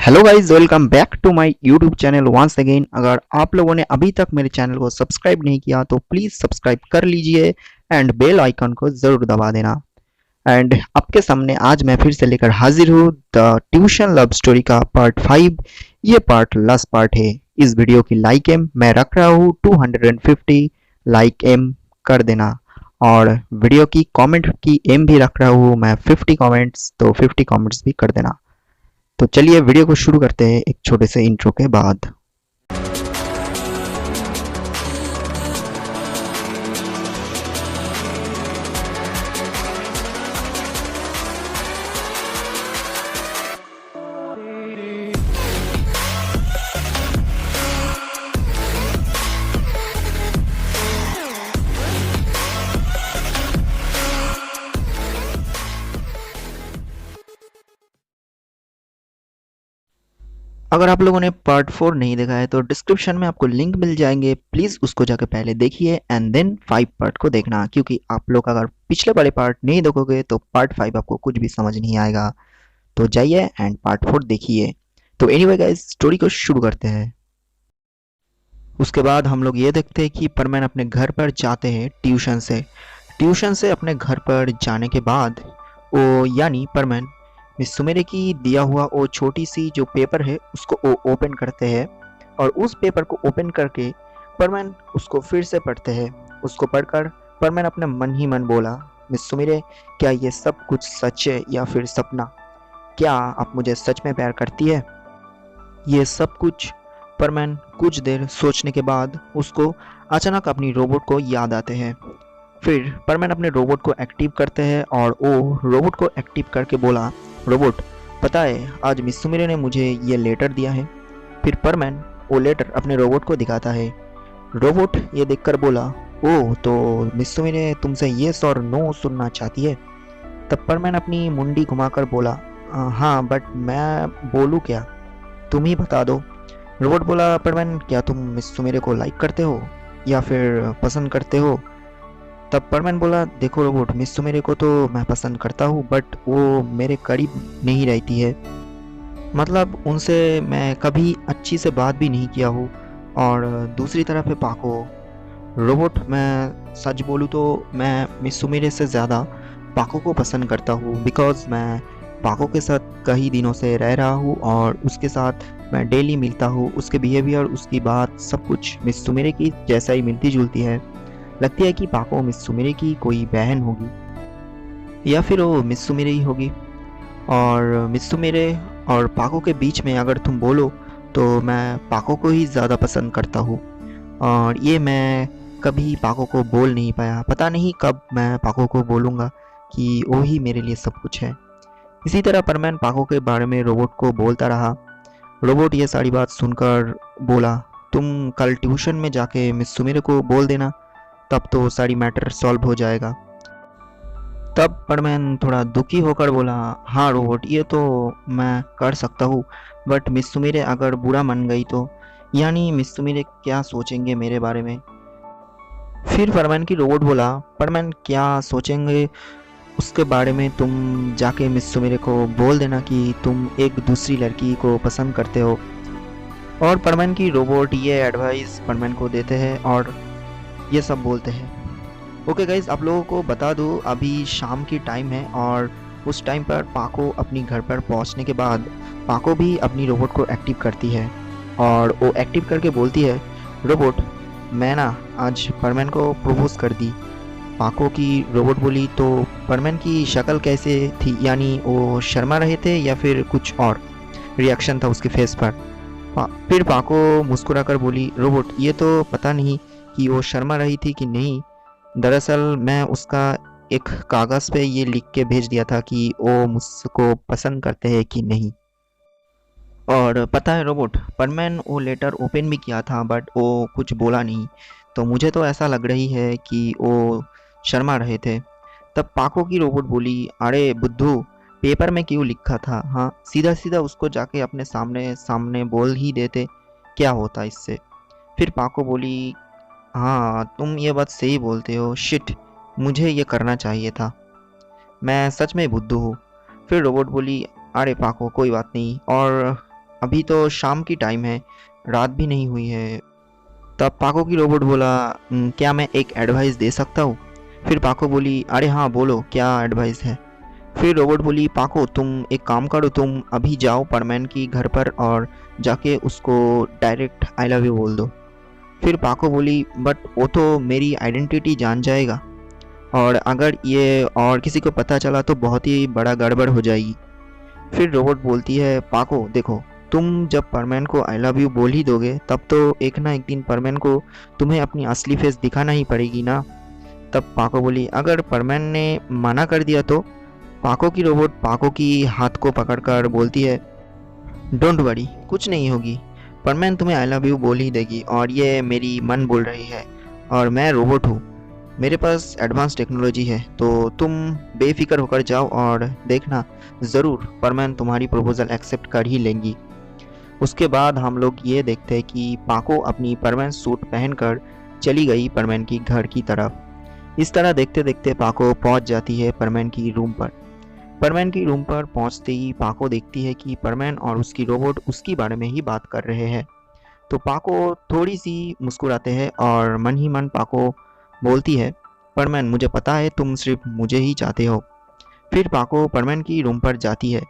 Hello guys, welcome back to my YouTube channel once again. अगर आप लोगों ने अभी तक मेरे चैनल को सब्सक्राइब नहीं किया तो प्लीज़ सब्सक्राइब कर लीजिए एंड बेल आइकन को ज़रूर दबा देना। एंड आपके सामने आज मैं फिर से लेकर हाजिर हूँ द ट्यूशन लव स्टोरी का पार्ट 5। ये पार्ट लास्ट पार्ट है। इस वीडियो की लाइक एम मैं रख रहा हूँ 250 लाइक एम कर देना, और वीडियो की कमेंट की एम भी रख रहा हूँ मैं 50 कमेंट्स, तो 50 कमेंट्स भी कर देना। तो चलिए वीडियो को शुरू करते हैं एक छोटे से इंट्रो के बाद। अगर आप लोगों ने पार्ट 4 नहीं देखा है तो डिस्क्रिप्शन में आपको लिंक मिल जाएंगे, प्लीज़ उसको जाकर पहले देखिए एंड देन 5 पार्ट को देखना, क्योंकि आप लोग अगर पिछले वाले पार्ट नहीं देखोगे तो पार्ट 5 आपको कुछ भी समझ नहीं आएगा। तो जाइए एंड पार्ट 4 देखिए। तो एनीवे गाइस, स्टोरी को शुरू करते हैं। उसके बाद हम लोग ये देखते हैं कि परमैन अपने घर पर जाते हैं ट्यूशन से अपने घर पर जाने के बाद वो यानी परमैन मिस सुमेरे की दिया हुआ वो छोटी सी जो पेपर है उसको वो ओपन करते हैं, और उस पेपर को ओपन करके परमैन उसको फिर से पढ़ते हैं। उसको पढ़कर परमैन अपने मन ही मन बोला, मिस सुमेरे, क्या ये सब कुछ सच है या फिर सपना? क्या आप मुझे सच में प्यार करती है? ये सब कुछ परमैन कुछ देर सोचने के बाद उसको अचानक अपनी रोबोट को याद आते हैं। फिर परमैन अपने रोबोट को एक्टिव करते हैं और वो रोबोट को एक्टिव करके बोला, रोबोट, पता है आज मिस सुमिरे ने मुझे ये लेटर दिया है। फिर परमैन वो लेटर अपने रोबोट को दिखाता है। रोबोट ये देखकर बोला, ओह, तो मिस सुमिरे तुमसे येस और नो सुनना चाहती है। तब परमैन अपनी मुंडी घुमाकर बोला, हाँ, बट मैं बोलूँ क्या, तुम ही बता दो। रोबोट बोला, परमैन, क्या तुम मिस सुमेरे को लाइक करते हो या फिर पसंद करते हो? तब परमैन बोला, देखो रोबोट, मिस सुमेरे को तो मैं पसंद करता हूँ, बट वो मेरे करीब नहीं रहती है। मतलब उनसे मैं कभी अच्छी से बात भी नहीं किया हूँ। और दूसरी तरफ है पाको। रोबोट, मैं सच बोलूँ तो मैं मिस सुमेरे से ज़्यादा पाको को पसंद करता हूँ, बिकॉज़ मैं पाको के साथ कई दिनों से रह रहा हूँ और उसके साथ मैं डेली मिलता हूँ। उसके बिहेवियर, उसकी बात, सब कुछ मिस सुमेरे की जैसा ही मिलती जुलती है। लगती है कि पाको मिस सुमेरे की कोई बहन होगी या फिर वो मिस सुमेरे ही होगी। और मिस सुमेरे और पाको के बीच में अगर तुम बोलो तो मैं पाको को ही ज़्यादा पसंद करता हूँ, और ये मैं कभी पाको को बोल नहीं पाया। पता नहीं कब मैं पाको को बोलूँगा कि वो ही मेरे लिए सब कुछ है। इसी तरह परमैन पाको के बारे में रोबोट को बोलता रहा। रोबोट ये सारी बात सुनकर बोला, तुम कल ट्यूशन में जाके मिस सुमेरे को बोल देना, तब तो सारी मैटर सॉल्व हो जाएगा। तब परमैन थोड़ा दुखी होकर बोला, हाँ रोबोट, ये तो मैं कर सकता हूँ, बट मिस सुमेरे अगर बुरा मान गई तो, यानी मिस सुमेरे क्या सोचेंगे मेरे बारे में? फिर परमैन की रोबोट बोला, परमैन क्या सोचेंगे उसके बारे में तुम जाके मिस सुमेरे को बोल देना कि तुम एक दूसरी लड़की को पसंद करते हो। और परमैन की रोबोट ये एडवाइस परमैन को देते हैं और ये सब बोलते हैं। ओके गाइज, आप लोगों को बता दूँ अभी शाम की टाइम है, और उस टाइम पर पाको अपनी घर पर पहुंचने के बाद पाको भी अपनी रोबोट को एक्टिव करती है, और वो एक्टिव करके बोलती है, रोबोट, मैं ना आज परमैन को प्रपोज कर दी। पाको की रोबोट बोली, तो परमैन की शक्ल कैसे थी, यानी वो शर्मा रहे थे या फिर कुछ और रिएक्शन था उसके फेस पर? फिर पाको मुस्कुराकर बोली, रोबोट, ये तो पता नहीं कि वो शर्मा रही थी कि नहीं। दरअसल मैं उसका एक कागज़ पे ये लिख के भेज दिया था कि वो मुझको पसंद करते हैं कि नहीं। और पता है रोबोट, परमैन वो लेटर ओपन भी किया था बट वो कुछ बोला नहीं, तो मुझे तो ऐसा लग रही है कि वो शर्मा रहे थे। तब पाको की रोबोट बोली, अरे बुद्धू, पेपर में क्यों लिखा था? हाँ, सीधा सीधा उसको जाके अपने सामने सामने बोल ही देते, क्या होता इससे? फिर पाको बोली, हाँ, तुम ये बात सही बोलते हो, शिट, मुझे ये करना चाहिए था, मैं सच में बुद्धू हूँ। फिर रोबोट बोली, अरे पाको, कोई बात नहीं, और अभी तो शाम की टाइम है, रात भी नहीं हुई है। तब पाको की रोबोट बोला, क्या मैं एक एडवाइस दे सकता हूँ?" फिर पाको बोली, "अरे हाँ, बोलो क्या एडवाइस है?" फिर रोबोट बोली, "पाको तुम एक काम करो, तुम अभी जाओ परमैन की घर पर और जाके उसको डायरेक्ट आई लव यू बोल दो।" फिर पाको बोली, "बट वो तो मेरी आइडेंटिटी जान जाएगा और अगर ये और किसी को पता चला तो बहुत ही बड़ा गड़बड़ हो जाएगी।" फिर रोबोट बोलती है, "पाको देखो, तुम जब परमैन को आई लव यू बोल ही दोगे तब तो एक ना एक दिन परमैन को तुम्हें अपनी असली फेस दिखाना ही पड़ेगी ना।" तब पाको बोली, "अगर परमैन ने मना कर दिया तो?" पाको की रोबोट पाको की हाथ को पकड़कर बोलती है, "डोंट वरी, कुछ नहीं होगी। परमैन तुम्हें आई लव यू बोल ही देगी और ये मेरी मन बोल रही है और मैं रोबोट हूँ। मेरे पास एडवांस टेक्नोलॉजी है, तो तुम बेफिक्र होकर जाओ और देखना, ज़रूर परमैन तुम्हारी प्रपोज़ल एक्सेप्ट कर ही लेंगी।" उसके बाद हम लोग ये देखते हैं कि पाको अपनी परमैन सूट पहनकर चली गई परमैन की घर की तरफ। इस तरह देखते देखते पाको पहुंच जाती है परमैन की रूम पर। परमैन की रूम पर पहुंचते ही पाको देखती है कि परमैन और उसकी रोबोट उसके बारे में ही बात कर रहे हैं। तो पाको थोड़ी सी मुस्कुराते हैं और मन ही मन पाको बोलती है, "परमैन मुझे पता है तुम सिर्फ मुझे ही चाहते हो।" फिर पाको परमैन की रूम पर जाती है।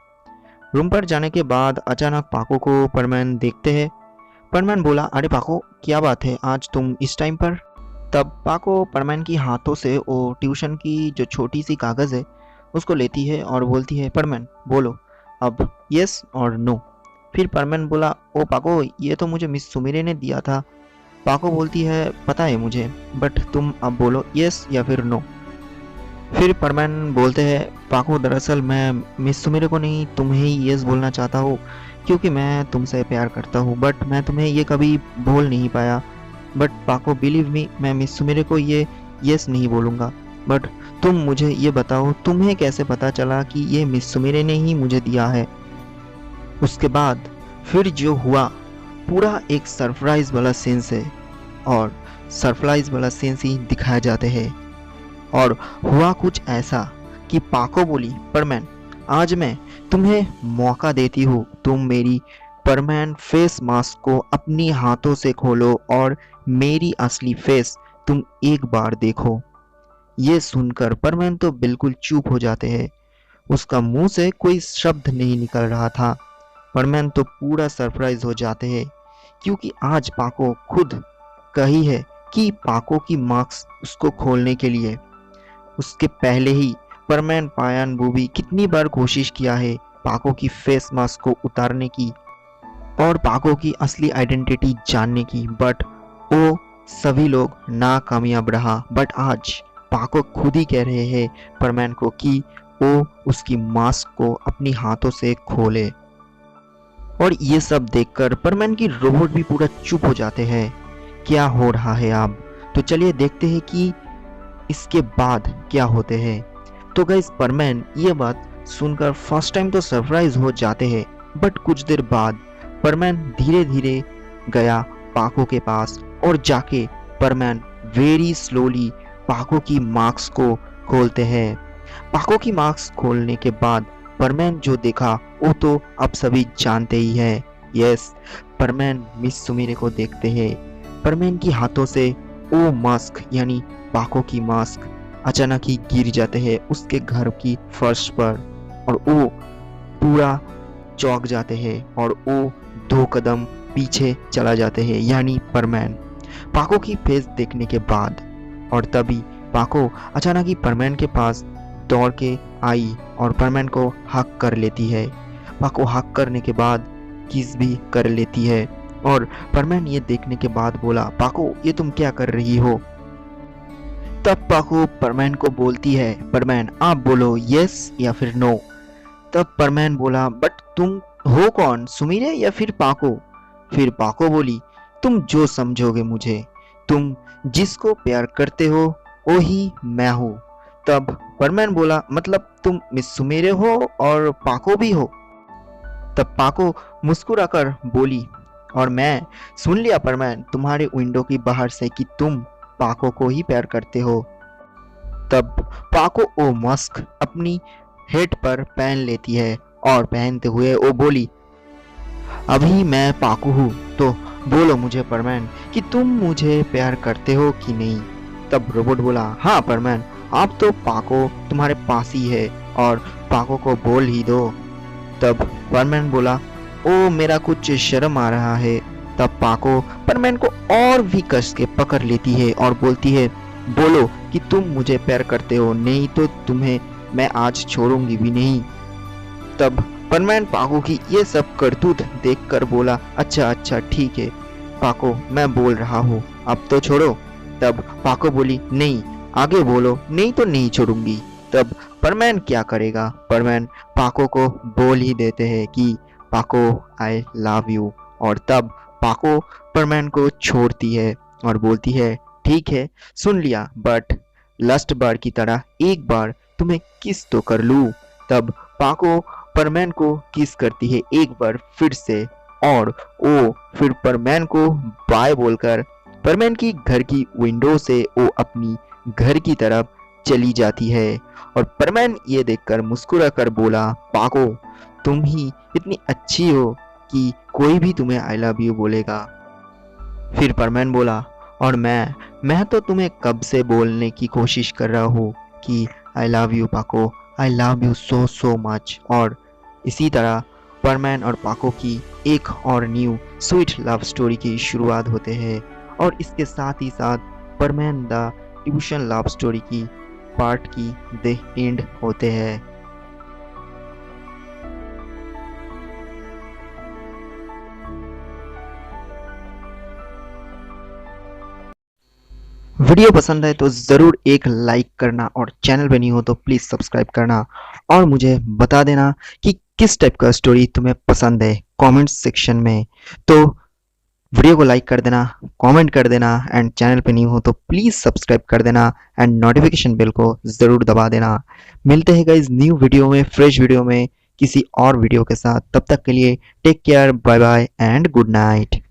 रूम पर जाने के बाद अचानक पाको को परमैन देखते हैं। परमैन बोला, "अरे पाको, क्या बात है आज तुम इस टाइम पर?" तब पाको परमैन की हाथों से वो ट्यूशन की जो छोटी सी कागज़ है उसको लेती है और बोलती है, "परमैन बोलो अब, यस और नो।" फिर परमैन बोला, "ओ पाको, ये तो मुझे मिस सुमिरे ने दिया था।" पाको बोलती है, "पता है मुझे, बट तुम अब बोलो यस या फिर नो।" फिर परमैन बोलते हैं, "पाको दरअसल मैं मिस सुमिरे को नहीं तुम्हें ही यस बोलना चाहता हूँ क्योंकि मैं तुमसे प्यार करता हूँ, बट मैं तुम्हें ये कभी बोल नहीं पाया। बट पाको बिलीव मी, मैं मिस सुमिरे को ये यस नहीं बोलूँगा। बट तुम मुझे ये बताओ, तुम्हें कैसे पता चला कि ये मिस सुमिरे ने ही मुझे दिया है?" उसके बाद फिर जो हुआ पूरा एक सरप्राइज वाला सीन्स है और सरप्राइज वाला सीन्स ही दिखाए जाते हैं। और हुआ कुछ ऐसा कि पाको बोली, "परमैन आज मैं तुम्हें मौका देती हूँ, तुम मेरी परमैन फेस मास्क को अपनी हाथों से खोलो और मेरी असली फेस तुम एक बार देखो।" ये सुनकर परमैन तो बिल्कुल चुप हो जाते हैं। उसका मुंह से कोई शब्द नहीं निकल रहा था। परमैन तो पूरा सरप्राइज हो जाते हैं क्योंकि आज पाको खुद कही है कि पाको की मास्क उसको खोलने के लिए। उसके पहले ही परमैन पायान बूबी कितनी बार कोशिश किया है पाको की फेस मास्क को उतारने की और पाको की असली आइडेंटिटी जानने की, बट वो सभी लोग नाकामयाब रहा। बट आज पाको खुद ही कह रहे हैं परमैन को कि वो उसकी मास्क को अपनी हाथों से खोले। और ये सब देखकर परमैन की रोबोट भी पूरा चुप हो जाते हैं। क्या हो रहा है अब? तो चलिए देखते हैं कि इसके बाद क्या होते हैं। तो गाइस, परमैन ये बात सुनकर फर्स्ट टाइम तो सरप्राइज हो जाते हैं, बट कुछ देर बाद परमैन धीरे धीरे गया पाको के पास और जाके परमैन वेरी स्लोली पाको की मास्क को खोलते हैं। पाको की मास्क खोलने के बाद परमैन जो देखा वो तो अब सभी जानते ही हैं। यस, परमैन मिस सुमिरे को देखते हैं। परमैन की हाथों से वो मास्क यानी पाको की मास्क अचानक ही गिर जाते हैं उसके घर की फर्श पर और वो पूरा चौंक जाते हैं और वो 2 कदम पीछे चला जाते हैं, यानी परमैन पाको की फेस देखने के बाद। और तभी पाको अचानक ही परमैन के पास दौड़ के आई और परमैन को हक कर लेती है। पाको हक करने के बाद किस भी कर लेती है और परमैन ये देखने के बाद बोला, "पाको ये तुम क्या कर रही हो?" तब पाको परमैन को बोलती है, "परमैन आप बोलो यस या फिर नो।" तब परमैन बोला, "बट तुम हो कौन, सुमिरे या फिर पाको?" फिर पाको बोली, "तुम जो समझोगे मुझे, तुम जिसको प्यार करते हो वो ही मैं हूँ।" तब परमैन बोला, "मतलब तुम मिस सुमिरे हो और पाको भी हो?" तब पाको मुस्कुराकर बोली, "और मैं सुन लिया परमैन तुम्हारे विंडो की बाहर से कि तुम पाको को ही प्यार करते हो।" तब पाको वो मास्क अपनी हेड पर पहन लेती है और पहनते हुए वो बोली, अभी मैं पाकू हूँ, तो बोलो मुझे परमैन कि तुम मुझे प्यार करते हो कि नहीं। तब रोबोट बोला, हाँ परमैन, आप तो पाको तुम्हारे पास ही है और पाको को बोल ही दो। तब परमैन बोला, ओ मेरा कुछ शर्म आ रहा है। तब पाको परमैन को और भी कस के पकड़ लेती है और बोलती है, बोलो कि तुम मुझे प्यार करते हो, नहीं तो तुम्हें मैं आज छोड़ूंगी भी नहीं। तब परमैन पाको की ये सब करतूत देखकर बोला, अच्छा अच्छा ठीक है पाको, मैं बोल रहा हूँ, अब तो छोड़ो। तब पाको बोली, नहीं आगे बोलो, नहीं तो नहीं छोड़ूंगी। तब परमैन क्या करेगा, परमैन पाको को बोल ही देते हैं कि पाको आई लव यू। और तब पाको परमैन को छोड़ती है और बोलती है, ठीक है सुन लिया, बट लस्ट बार की तरह एक बार तुम्हें किस तो कर लूं। तब पाको परमैन को किस करती है एक बार फिर से, और वो फिर परमैन को बाय बोलकर परमैन की घर की विंडो से वो अपनी घर की तरफ चली जाती है। और परमैन ये देखकर मुस्कुरा कर बोला, पाको तुम ही इतनी अच्छी हो कि कोई भी तुम्हें आई लव यू बोलेगा। फिर परमैन बोला, और मैं तो तुम्हें कब से बोलने की कोशिश कर रहा हूँ कि आई लव यू पाको, I love you so so much. और इसी तरह परमैन और पाको की एक और न्यू स्वीट लव स्टोरी की शुरुआत होते हैं। और इसके साथ ही साथ परमैन द ट्यूशन लव स्टोरी की पार्ट की द एंड होते हैं। वीडियो पसंद है तो ज़रूर एक लाइक करना और चैनल पे नहीं हो तो प्लीज़ सब्सक्राइब करना और मुझे बता देना कि किस टाइप का स्टोरी तुम्हें पसंद है कमेंट सेक्शन में। तो वीडियो को लाइक कर देना, कमेंट कर देना एंड चैनल पे नहीं हो तो प्लीज़ सब्सक्राइब कर देना एंड नोटिफिकेशन बेल को ज़रूर दबा देना। मिलते हैं गाइस न्यू वीडियो में, फ्रेश वीडियो में, किसी और वीडियो के साथ। तब तक के लिए take care, bye bye and good night.